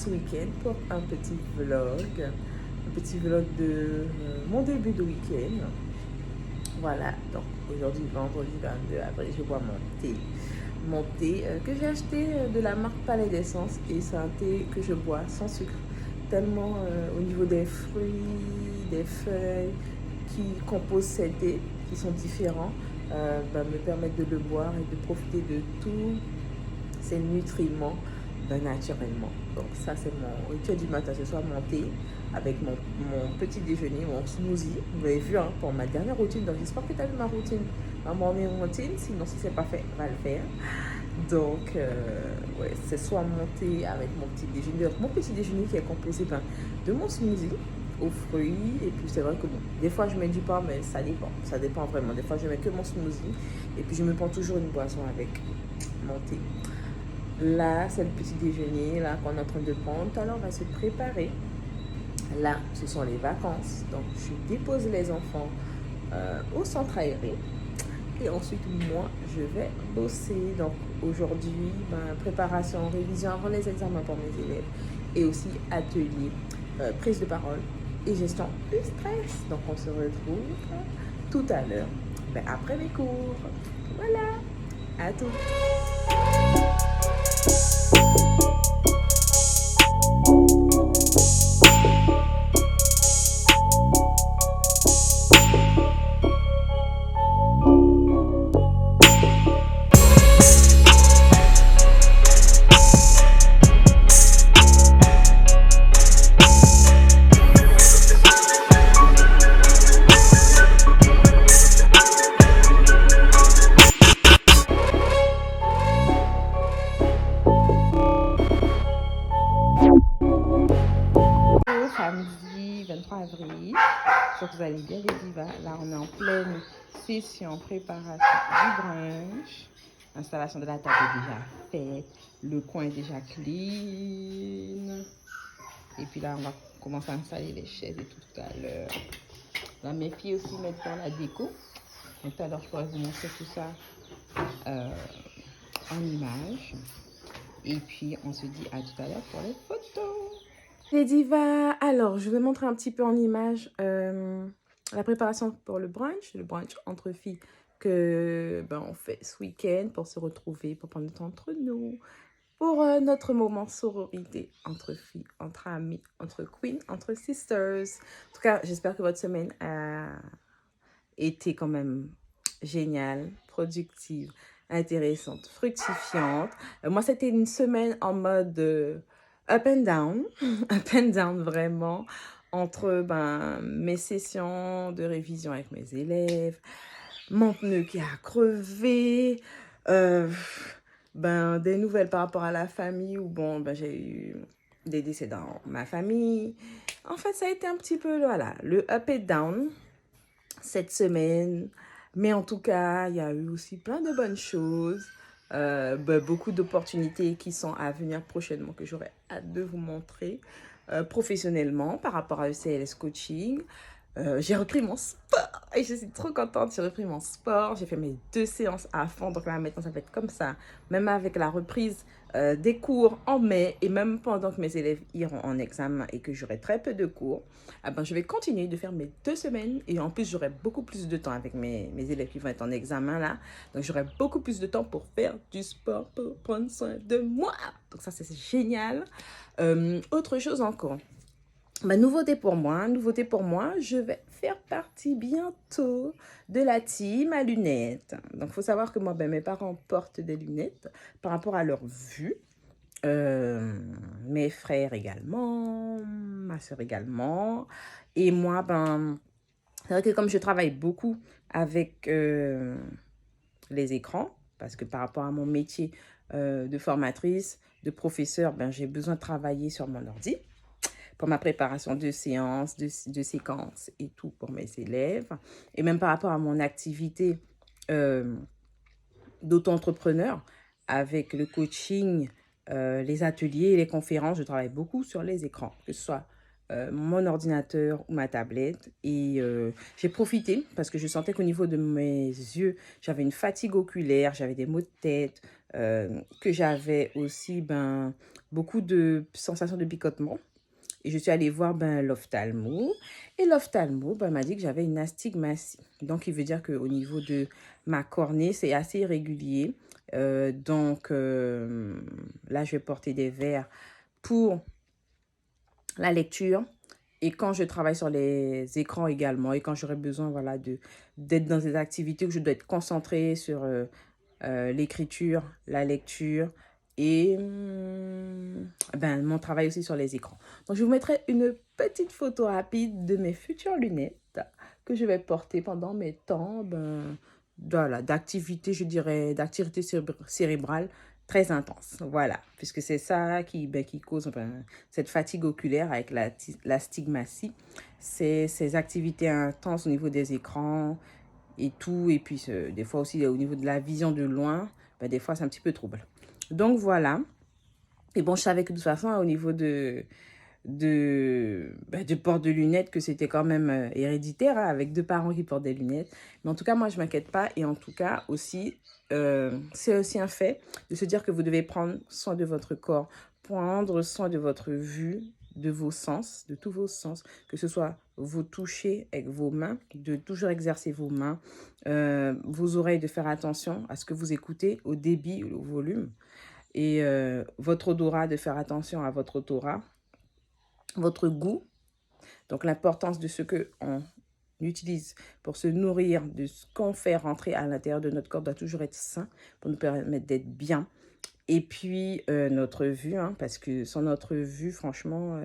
ce week-end pour un petit vlog de mon début de week-end. Voilà, donc aujourd'hui, vendredi 22 avril, je bois mon thé que j'ai acheté de la marque Palais d'Essence et c'est un thé que je bois sans sucre. Tellement au niveau des fruits, des feuilles qui composent ces thés, qui sont différents, me permettent de le boire et de profiter de tous ces nutriments naturellement. Donc ça c'est mon rituel du matin, ce soir mon thé avec mon petit déjeuner, mon smoothie. Vous l'avez vu pour ma dernière routine, donc j'espère que tu as vu ma routine, ma morning routine, sinon si c'est pas fait, va le faire. Donc ouais, c'est soit mon thé avec mon petit déjeuner, mon petit déjeuner qui est composé de mon smoothie aux fruits, et puis c'est vrai que bon, des fois je mets du pain, mais ça dépend vraiment. Des fois je mets que mon smoothie et puis je me prends toujours une boisson avec mon thé. Là, c'est le petit déjeuner là qu'on est en train de prendre. Tout à l'heure, on va se préparer. Là, ce sont les vacances. Donc, je dépose les enfants au centre aéré. Et ensuite, moi, je vais bosser. Donc, aujourd'hui, préparation, révision avant les examens pour mes élèves. Et aussi atelier, prise de parole et gestion du stress. Donc, on se retrouve tout à l'heure, après mes cours. Voilà, à tout. Samedi 23 avril, j'espère que vous allez bien les divas. Là on est en pleine session préparation du brunch. L'installation de la table est déjà faite, le coin est déjà clean. Et puis là on va commencer à installer les chaises et tout à l'heure. Là mes filles aussi mettent dans la déco. Donc tout à l'heure je pourrais vous montrer tout ça en image. Et puis on se dit à tout à l'heure pour les photos. Les divas, alors je vais montrer un petit peu en image la préparation pour le brunch entre filles que on fait ce week-end pour se retrouver, pour prendre le temps entre nous, pour notre moment sororité entre filles, entre amies, entre queens, entre sisters. En tout cas, j'espère que votre semaine a été quand même géniale, productive, intéressante, fructifiante. Moi, c'était une semaine en mode up and down vraiment, entre mes sessions de révision avec mes élèves, mon pneu qui a crevé, des nouvelles par rapport à la famille où j'ai eu des décès dans ma famille. En fait, ça a été un petit peu le up and down cette semaine. Mais en tout cas, il y a eu aussi plein de bonnes choses. Beaucoup d'opportunités qui sont à venir prochainement que j'aurai hâte de vous montrer professionnellement par rapport à ECLS Coaching. J'ai repris mon sport et je suis trop contente. J'ai repris mon sport, j'ai fait mes 2 séances à fond. Donc là maintenant ça va être comme ça, même avec la reprise des cours en mai et même pendant que mes élèves iront en examen et que j'aurai très peu de cours, je vais continuer de faire mes 2 semaines et en plus j'aurai beaucoup plus de temps avec mes élèves qui vont être en examen là. Donc j'aurai beaucoup plus de temps pour faire du sport, pour prendre soin de moi. Donc ça c'est génial. Autre chose encore. Nouveauté pour moi, je vais faire partie bientôt de la team à lunettes. Donc, il faut savoir que moi, mes parents portent des lunettes par rapport à leur vue. Mes frères également, ma soeur également. Et moi, c'est vrai que comme je travaille beaucoup avec les écrans, parce que par rapport à mon métier de formatrice, de professeur, j'ai besoin de travailler sur mon ordi pour ma préparation de séances, de séquences et tout pour mes élèves. Et même par rapport à mon activité d'auto-entrepreneur avec le coaching, les ateliers et les conférences, je travaille beaucoup sur les écrans, que ce soit mon ordinateur ou ma tablette. Et j'ai profité parce que je sentais qu'au niveau de mes yeux, j'avais une fatigue oculaire, j'avais des maux de tête, que j'avais aussi beaucoup de sensations de picotement. Et je suis allée voir l'ophtalmo. Et l'ophtalmo m'a dit que j'avais une astigmatie. Donc, il veut dire qu'au niveau de ma cornée, c'est assez irrégulier. Là, je vais porter des verres pour la lecture. Et quand je travaille sur les écrans également, et quand j'aurai besoin d'être dans des activités où je dois être concentrée sur l'écriture, la lecture et mon travail aussi sur les écrans. Donc, je vous mettrai une petite photo rapide de mes futures lunettes que je vais porter pendant mes temps d'activité, je dirais, d'activité cérébrale très intense. Voilà, puisque c'est ça qui cause cette fatigue oculaire avec la stigmatie. C'est ces activités intenses au niveau des écrans, et tout. Et puis, des fois aussi, au niveau de la vision de loin, des fois, c'est un petit peu trouble. Donc, voilà. Et bon, je savais que de toute façon, au niveau du port de lunettes, que c'était quand même héréditaire, hein, avec 2 parents qui portent des lunettes. Mais en tout cas, moi, je ne m'inquiète pas. Et en tout cas, aussi, c'est aussi un fait de se dire que vous devez prendre soin de votre corps, prendre soin de votre vue, de vos sens, de tous vos sens, que ce soit vous toucher avec vos mains, de toujours exercer vos mains, vos oreilles, de faire attention à ce que vous écoutez, au débit, au volume, et votre odorat, de faire attention à votre odorat, votre goût, donc l'importance de ce qu'on utilise pour se nourrir, de ce qu'on fait rentrer à l'intérieur de notre corps doit toujours être sain pour nous permettre d'être bien. Et puis notre vue, hein, parce que sans notre vue, franchement,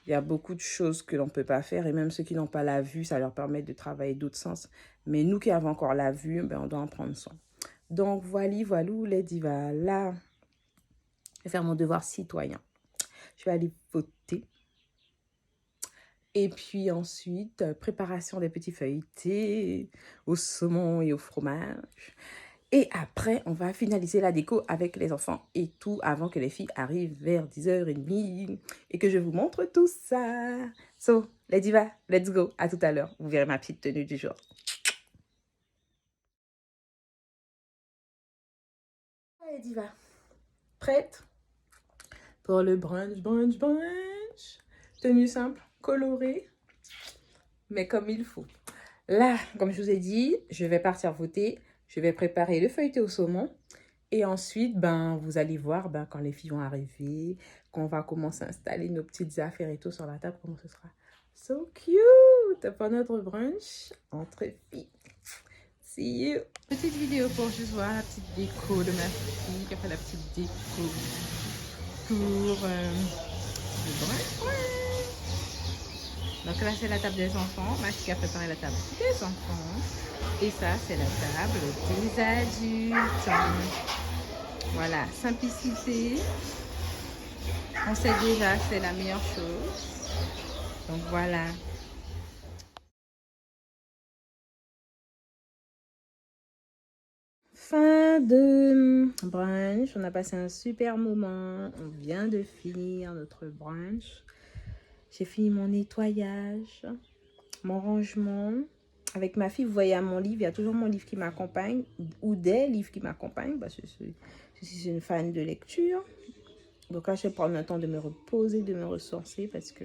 il y a beaucoup de choses que l'on ne peut pas faire. Et même ceux qui n'ont pas la vue, ça leur permet de travailler d'autres sens. Mais nous qui avons encore la vue, on doit en prendre soin. Donc voilà, les divas. Là, je vais faire mon devoir citoyen. Je vais aller voter. Et puis ensuite, préparation des petits feuilletés au saumon et au fromage. Et après, on va finaliser la déco avec les enfants et tout avant que les filles arrivent vers 10h30 et que je vous montre tout ça. So, les divas, let's go. À tout à l'heure. Vous verrez ma petite tenue du jour. Les divas, prête pour le brunch. Tenue simple, colorée, mais comme il faut. Là, comme je vous ai dit, je vais partir voter. Je vais préparer le feuilleté au saumon. Et ensuite, vous allez voir quand les filles vont arriver, qu'on va commencer à installer nos petites affaires et tout sur la table, comment ce sera. So cute! Pour notre brunch entre filles. See you! Petite vidéo pour juste voir la petite déco de ma fille qui a fait la petite déco pour le brunch. Donc là, c'est la table des enfants. Ma fille a préparé la table des enfants. Et ça, c'est la table des adultes. Voilà, simplicité. On sait déjà que c'est la meilleure chose. Donc voilà. Fin de brunch. On a passé un super moment. On vient de finir notre brunch. J'ai fini mon nettoyage, mon rangement. Avec ma fille, vous voyez à mon livre, il y a toujours mon livre qui m'accompagne, ou des livres qui m'accompagnent, parce que je suis une fan de lecture. Donc là, je vais prendre le temps de me reposer, de me ressourcer, parce que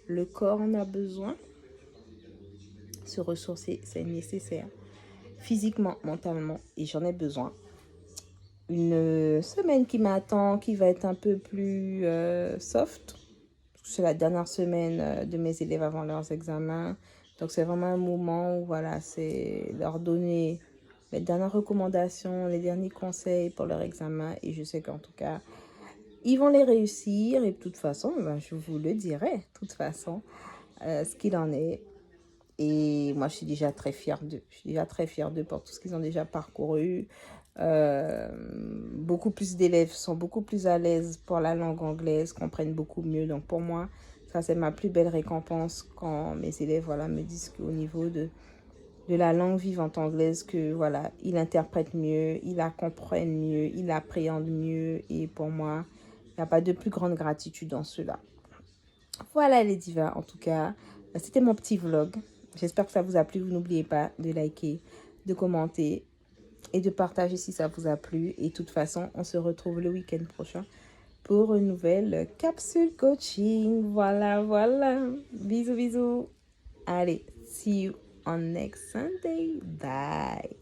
le corps en a besoin. Se ressourcer, c'est nécessaire, physiquement, mentalement, et j'en ai besoin. Une semaine qui m'attend, qui va être un peu plus soft. C'est la dernière semaine de mes élèves avant leurs examens. Donc, c'est vraiment un moment où, voilà, c'est leur donner les dernières recommandations, les derniers conseils pour leur examen. Et je sais qu'en tout cas, ils vont les réussir. Et de toute façon, je vous le dirai, de toute façon, ce qu'il en est. Et moi, je suis déjà très fière d'eux. Je suis déjà très fière d'eux pour tout ce qu'ils ont déjà parcouru. Beaucoup plus d'élèves sont beaucoup plus à l'aise pour la langue anglaise, comprennent beaucoup mieux. Donc pour moi, ça c'est ma plus belle récompense quand mes élèves me disent qu'au niveau de la langue vivante anglaise, que voilà, ils interprètent mieux, ils la comprennent mieux, ils l'appréhendent mieux. Et pour moi, il n'y a pas de plus grande gratitude dans cela. Voilà les divas, en tout cas, c'était mon petit vlog. J'espère que ça vous a plu. Vous n'oubliez pas de liker, de commenter et de partager si ça vous a plu. Et de toute façon, on se retrouve le week-end prochain pour une nouvelle capsule coaching. Voilà, voilà. Bisous, bisous. Allez, see you on next Sunday. Bye.